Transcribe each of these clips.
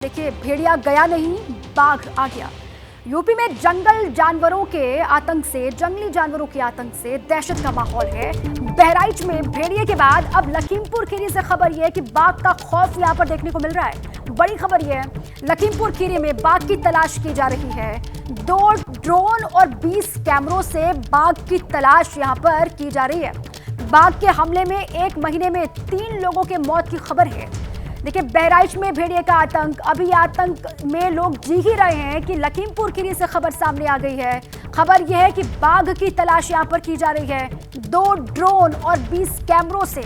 देखिए, भेड़िया गया नहीं, बाघ आ गया। यूपी में जंगली जानवरों के आतंक से दहशत का माहौल है। बहराइच में भेड़िए के बाद अब लखीमपुर खीरी से खबर यह है कि बाघ का खौफ यहां पर देखने को मिल रहा है। बड़ी खबर यह है, लखीमपुर खीरी में बाघ की तलाश की जा रही है। 2 ड्रोन और 20 कैमरों से बाघ की तलाश यहां पर की जा रही है। बाघ के हमले में 1 महीने में 3 लोगों के मौत की खबर है। देखिए, बहराइच में भेड़िए का आतंक, अभी आतंक में लोग जी ही रहे हैं कि लखीमपुर खीरी से खबर सामने आ गई है। खबर यह है कि बाघ की तलाश यहां पर की जा रही है। 2 ड्रोन और 20 कैमरों से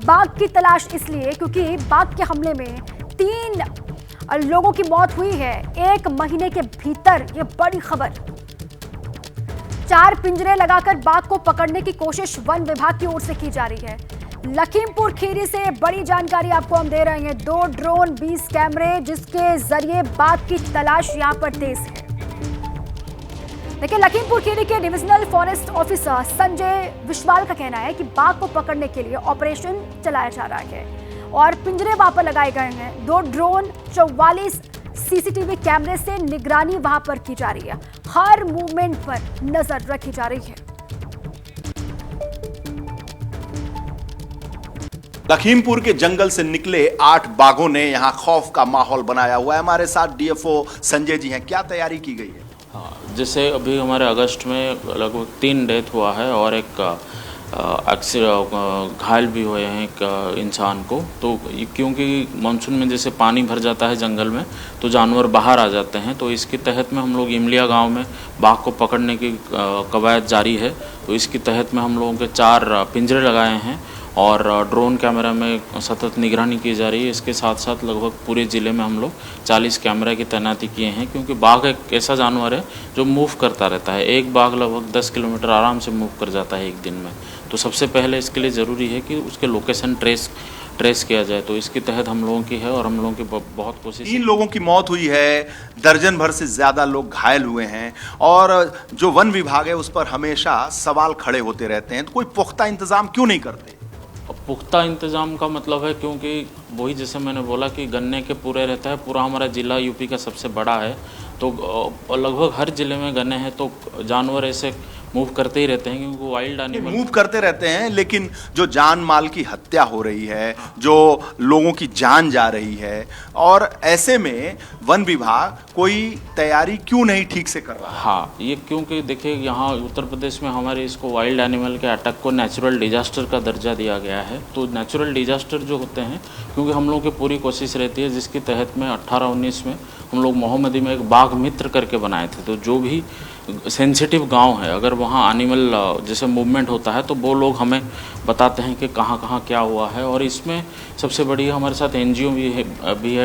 बाघ की तलाश इसलिए क्योंकि बाघ के हमले में 3 लोगों की मौत हुई है 1 महीने के भीतर। यह बड़ी खबर। 4 पिंजरे लगाकर बाघ को पकड़ने की कोशिश वन विभाग की ओर से की जा रही है। लखीमपुर खीरी से बड़ी जानकारी आपको हम दे रहे हैं। 2 ड्रोन, 20 कैमरे, जिसके जरिए बाघ की तलाश यहां पर तेज है। देखिए, लखीमपुर खीरी के divisional forest officer Sanjay Vishwal का कहना है कि बाघ को पकड़ने के लिए ऑपरेशन चलाया जा रहा है और पिंजरे वहां पर लगाए गए हैं। 2 ड्रोन, 44 सीसीटीवी कैमरे से निगरानी वहां पर की जा रही है। हर मूवमेंट पर नजर रखी जा रही है। लखीमपुर के जंगल से निकले 8 बाघों ने यहां खौफ का माहौल बनाया हुआ है। हमारे साथ डीएफओ संजय जी हैं। क्या तैयारी की गई है? हाँ, जैसे अभी हमारे अगस्त में लगभग 3 डेथ हुआ है और एक घायल भी हुए हैं एक इंसान को। तो क्योंकि मानसून में जैसे पानी भर जाता है जंगल में तो जानवर बाहर आ जाते हैं, तो इसके तहत में हम लोग इमलिया गांव में बाघ को पकड़ने की कवायद जारी है। तो इसके तहत में हम लोगों के 4 पिंजरे लगाए हैं और ड्रोन कैमरा में सतत निगरानी की जा रही है। इसके साथ साथ लगभग पूरे ज़िले में हम लोग 40 कैमरा की तैनाती किए हैं, क्योंकि बाघ एक ऐसा जानवर है जो मूव करता रहता है। एक बाघ लगभग 10 किलोमीटर आराम से मूव कर जाता है एक दिन में। तो सबसे पहले इसके लिए ज़रूरी है कि उसके लोकेशन ट्रेस किया जाए। तो इसके तहत हम लोगों की है और हम लोगों की बहुत कोशिश। 3 लोगों की मौत हुई है, दर्जन भर से ज़्यादा लोग घायल हुए हैं और जो वन विभाग है उस पर हमेशा सवाल खड़े होते रहते हैं। तो कोई पुख्ता इंतजाम क्यों नहीं करते? पुख्ता इंतजाम का मतलब है, क्योंकि वही जैसे मैंने बोला कि गन्ने के पूरे रहता है। पूरा हमारा ज़िला यूपी का सबसे बड़ा है, तो लगभग हर ज़िले में गन्ने हैं, तो जानवर ऐसे मूव करते ही रहते हैं क्योंकि वाइल्ड एनिमल मूव करते रहते हैं। लेकिन जो जान माल की हत्या हो रही है, जो लोगों की जान जा रही है, और ऐसे में वन विभाग कोई तैयारी क्यों नहीं ठीक से कर रहा? हाँ, ये क्योंकि देखिए यहाँ उत्तर प्रदेश में हमारे इसको वाइल्ड एनिमल के अटैक को नेचुरल डिजास्टर का दर्जा दिया गया है। तो नेचुरल डिजास्टर जो होते हैं, क्योंकि हम लोगों की पूरी कोशिश रहती है, जिसके तहत में 18-19 में हम लोग मोहम्मदी में एक बाघ मित्र करके बनाए थे। तो जो भी सेंसिटिव गांव है, अगर वहाँ एनिमल जैसे मूवमेंट होता है तो वो लोग हमें बताते हैं कि कहाँ कहाँ क्या हुआ है। और इसमें सबसे बड़ी हमारे साथ एनजीओ भी है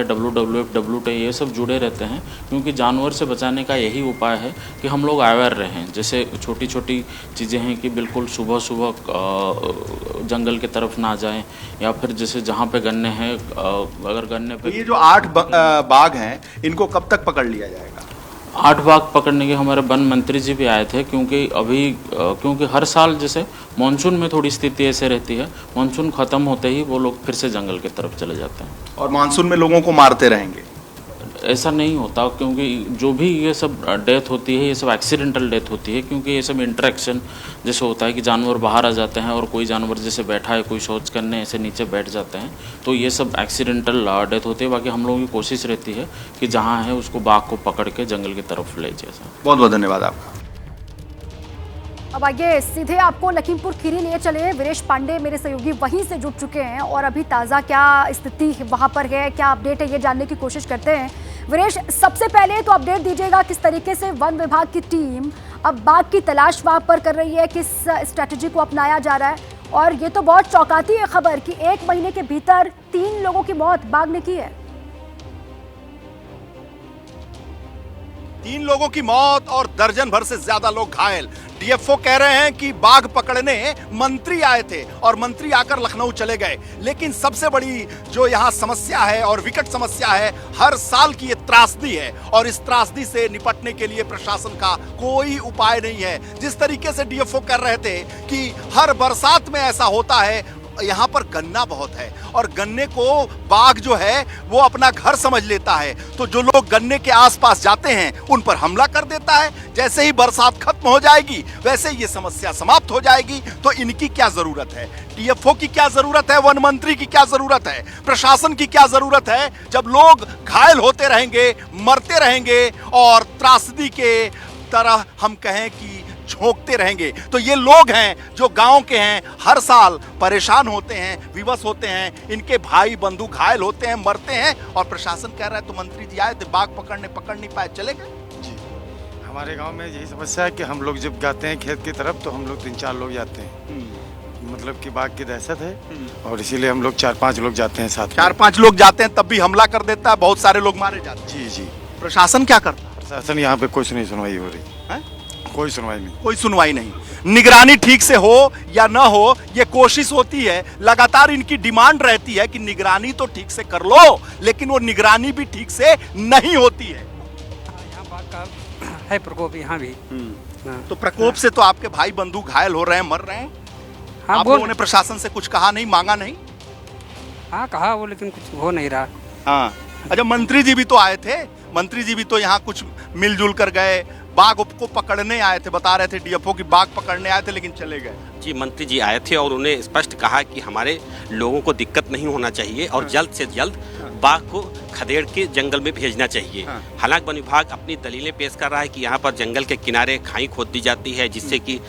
WWF, WTA, ये सब जुड़े रहते हैं, क्योंकि जानवर से बचाने का यही उपाय है कि हम लोग अवेयर रहें। जैसे छोटी छोटी चीज़ें हैं कि बिल्कुल सुबह सुबह जंगल की तरफ ना जाएं, या फिर जैसे जहाँ पे गन्ने हैं अगर गन्ने पे। ये जो 8 बाघ हैं, इनको कब तक पकड़ लिया जाएगा? 8 बाघ पकड़ने के हमारे वन मंत्री जी भी आए थे, क्योंकि हर साल जैसे मानसून में थोड़ी स्थिति ऐसे रहती है, मानसून ख़त्म होते ही वो लोग फिर से जंगल की तरफ चले जाते हैं। और मानसून में लोगों को मारते रहेंगे? ऐसा नहीं होता, क्योंकि जो भी ये सब डेथ होती है, ये सब एक्सीडेंटल डेथ होती है, क्योंकि ये सब इंटरेक्शन जैसे होता है कि जानवर बाहर आ जाते हैं और कोई जानवर जैसे बैठा है, कोई शौच करने ऐसे नीचे बैठ जाते हैं, तो ये सब एक्सीडेंटल डेथ होती है। बाकी हम लोगों की कोशिश रहती है कि जहाँ है उसको बाघ को पकड़ के जंगल की तरफ ले जाए। बहुत बहुत धन्यवाद आपका। अब आइए सीधे आपको लखीमपुर खीरी लिए चले। वीरेश पांडे मेरे सहयोगी वहीं से जुड़ चुके हैं और अभी ताज़ा क्या स्थिति वहां पर है, क्या अपडेट है, ये जानने की कोशिश करते हैं। वीरेश, सबसे पहले तो अपडेट दीजिएगा, किस तरीके से वन विभाग की टीम अब बाघ की तलाश वहां पर कर रही है, किस स्ट्रैटेजी को अपनाया जा रहा है? और ये तो बहुत चौंकाती है खबर कि 1 महीने के भीतर 3 लोगों की मौत बाघ ने की है। 3 लोगों की मौत और दर्जन भर से ज्यादा लोग घायल। डीएफओ कह रहे हैं कि बाघ पकड़ने मंत्री आए थे और मंत्री आकर लखनऊ चले गए। लेकिन सबसे बड़ी जो यहाँ समस्या है और विकट समस्या है, हर साल की ये त्रासदी है और इस त्रासदी से निपटने के लिए प्रशासन का कोई उपाय नहीं है। जिस तरीके से डीएफओ कर रहे थे कि हर बरसात में ऐसा होता है, यहाँ पर गन्ना बहुत है और गन्ने को बाघ जो है वो अपना घर समझ लेता है, तो जो लोग गन्ने के आसपास जाते हैं उन पर हमला कर देता है। जैसे ही बरसात खत्म हो जाएगी वैसे ये समस्या समाप्त हो जाएगी। तो इनकी क्या जरूरत है, डीएफओ की क्या जरूरत है, वन मंत्री की क्या जरूरत है, प्रशासन की क्या जरूरत है, जब लोग घायल होते रहेंगे, मरते रहेंगे और त्रासदी के तरह हम कहें कि झोंकते रहेंगे। तो ये लोग हैं जो गांव के हैं, हर साल परेशान होते हैं, विवश होते हैं, इनके भाई बंधु घायल होते हैं, मरते हैं और प्रशासन कह रहा है तो मंत्री जी आए थे बाघ पकड़ नहीं पाए, चले गए। जी, हमारे गांव में यही समस्या है कि हम लोग जब जाते हैं खेत की तरफ तो हम लोग 3-4 लोग जाते हैं, मतलब कि बाघ की दहशत है और इसीलिए हम लोग 4-5 लोग जाते हैं साथ में। 4-5 लोग जाते हैं तब भी हमला कर देता है, बहुत सारे लोग मारे जाते हैं। जी जी। प्रशासन क्या करता है? प्रशासन यहाँ पे कुछ नहीं सुनवाई हो रही है, कोई सुनवाई नहीं। कोई सुनवाई नहीं, निगरानी ठीक से हो या ना हो ये कोशिश होती है, लगातार इनकी डिमांड रहती है कि निगरानी तो ठीक से कर लो, लेकिन वो निगरानी भी ठीक से नहीं होती है। यहाँ बाघ का है प्रकोप यहाँ भी। हाँ। तो प्रकोप से तो आपके भाई बंधु घायल हो रहे हैं, मर रहे हैं। हाँ, आप लोगों ने प्रशासन से कुछ कहा नहीं, मांगा नहीं? हाँ कहा वो, लेकिन कुछ हो नहीं रहा। हाँ, अच्छा, मंत्री जी भी तो आए थे, मंत्री जी भी तो यहाँ कुछ मिलजुल कर गए, बाघ को पकड़ने आए थे, बता रहे थे डीएफओ की बाघ पकड़ने आए थे लेकिन चले गए। जी, मंत्री जी आए थे और उन्हें स्पष्ट कहा कि हमारे लोगों को दिक्कत नहीं होना चाहिए और जल्द से जल्द बाघ को खदेड़ के जंगल में भेजना चाहिए। हालांकि वन विभाग अपनी दलीलें पेश कर रहा है कि यहाँ पर जंगल के किनारे खाई खोद दी जाती है जिससे कि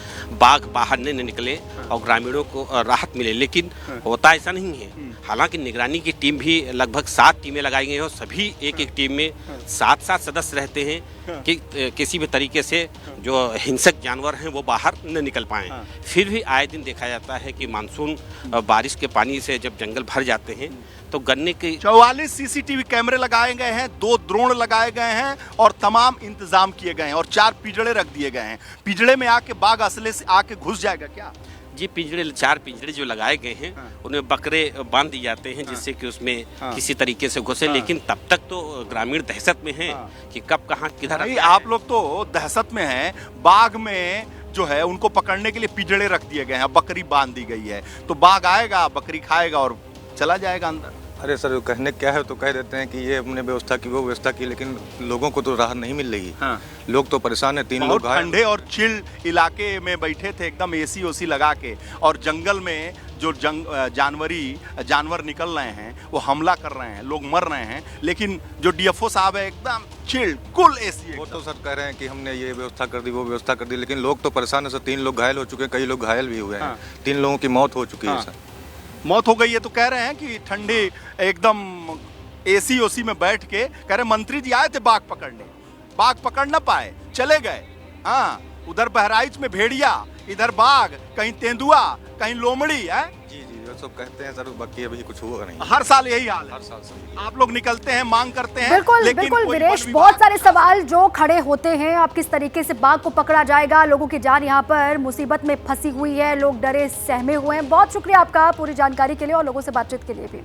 बाघ बाहर न निकले और ग्रामीणों को राहत मिले, लेकिन होता ऐसा नहीं है। हालांकि निगरानी की टीम भी लगभग 7 टीमें लगाई गई हैं और सभी एक टीम में 7 सदस्य रहते हैं कि किसी भी तरीके से जो हिंसक जानवर हैं वो बाहर न निकल पाएं। फिर भी आए दिन देखा जाता है कि मानसून बारिश के पानी से जब जंगल भर जाते हैं तो गन्ने के 44 सीसीटीवी कैमरे लगाए गए हैं, 2 ड्रोन लगाए गए हैं और तमाम इंतजाम किए गए हैं और 4 पिंजड़े रख दिए गए हैं। पिंजड़े में आके बाघ असले से आके घुस जाएगा क्या? जी, 4 पिंजड़े जो लगाए गए हैं उन्हें बकरे बांध दिए जाते हैं जिससे कि उसमें किसी तरीके से घुसे, लेकिन तब तक तो ग्रामीण दहशत में हैं कि कब कहाँ किधर। नहीं, आप लोग तो दहशत में हैं, बाघ में जो है उनको पकड़ने के लिए पिंजड़े रख दिए गए हैं, बकरी बांध दी गई है, तो बाघ आएगा, बकरी खाएगा और चला जाएगा अंदर। अरे सर, कहने क्या है तो कह देते हैं कि ये हमने व्यवस्था की, वो व्यवस्था की, लेकिन लोगों को तो राहत नहीं मिल रही। लोग तो परेशान है। 3 लोग ठंडे और चिल इलाके में बैठे थे, एकदम एसी ओसी लगा के, और जंगल में जो जानवर निकल रहे हैं वो हमला कर रहे हैं, लोग मर रहे हैं, लेकिन जो डीएफओ साहब है एकदम चिल कुल एसी। वो तो सर कह रहे हैं कि हमने ये व्यवस्था कर दी, वो व्यवस्था कर दी, लेकिन लोग तो परेशान है सर। 3 लोग घायल हो चुके हैं, कई लोग घायल भी हुए हैं। 3 लोगों की मौत हो चुकी है सर। मौत हो गई है तो कह रहे हैं कि ठंडी एकदम एसी ओसी में बैठ के, कह रहे मंत्री जी आए थे बाघ पकड़ने, बाघ पकड़ ना पाए, चले गए। हाँ, उधर बहराइच में भेड़िया, इधर बाघ, कहीं तेंदुआ, कहीं लोमड़ी है। जी जी, वो सब कहते हैं सर, बाकी अभी कुछ हुआ नहीं। हर साल यही हाल है। हर साल सर आप लोग निकलते हैं, मांग करते हैं, बिल्कुल लेकिन बिल्कुल कोई वीरेश, वन बहुत विभाग- सारे सवाल जो खड़े होते हैं। अब किस तरीके से बाघ को पकड़ा जाएगा, लोगों की जान यहाँ पर मुसीबत में फंसी हुई है, लोग डरे सहमे हुए हैं। बहुत शुक्रिया आपका पूरी जानकारी के लिए और लोगों से बातचीत के लिए भी।